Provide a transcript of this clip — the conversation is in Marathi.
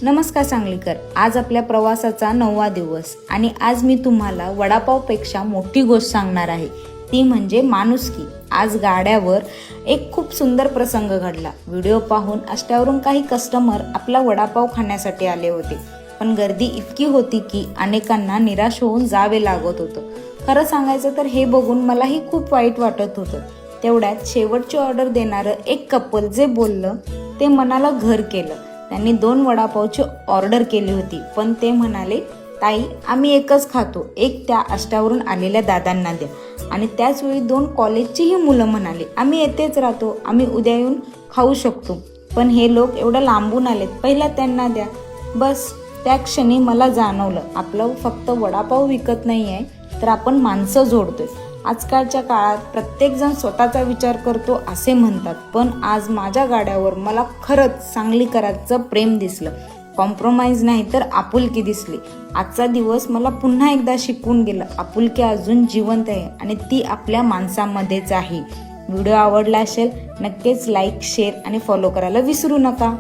नमस्कार सांगलीकर, आज आपल्या प्रवासाचा 9वा दिवस आणि आज मी तुम्हाला वडापावपेक्षा मोठी गोष्ट सांगणार आहे, ती म्हणजे माणुसकी। आज गाड्यावर एक खूप सुंदर प्रसंग घडला। व्हिडिओ पाहून रस्त्यावरून काही कस्टमर आपला वडापाव खाण्यासाठी आले होते, पण गर्दी इतकी होती की अनेकांना निराश होऊन जावे लागत होतं। खरं सांगायचं तर हे बघून मलाही खूप वाईट वाटत होतं। तेवढ्यात शेवटची ऑर्डर देणारं एक कपल जे बोललं ते मनाला घर केलं। त्यांनी 2 वडापावची ऑर्डर केली होती, पण ते म्हणाले, ताई आम्ही एकच खातो, एक त्या रस्त्यावरून आलेल्या दादांना द्या। आणि त्याच वेळी 2 कॉलेजचीही मुलं म्हणाली, आम्ही येतेच राहतो, आम्ही उद्या येऊन खाऊ शकतो, पण हे लोक एवढं लांबून आलेत, पहिला त्यांना द्या। बस त्या क्षणी मला जाणवलं, आपलं फक्त वडापाव विकत नाही आहे, तर आपण माणसं जोडतोय। आजकालच्या काळात प्रत्येकजण स्वतःचा विचार करतो असे म्हणतात, पण आज माझ्या गाड्यावर मला खरंच सांगलीकरांचं प्रेम दिसलं। कॉम्प्रोमाइज नाही तर आपुलकी दिसली। आजचा दिवस मला पुन्हा एकदा शिकवून गेलं, आपुलकी अजून जिवंत आहे आणि ती आपल्या माणसामध्येच आहे। व्हिडिओ आवडला असेल नक्कीच लाईक, शेअर आणि फॉलो करायला विसरू नका।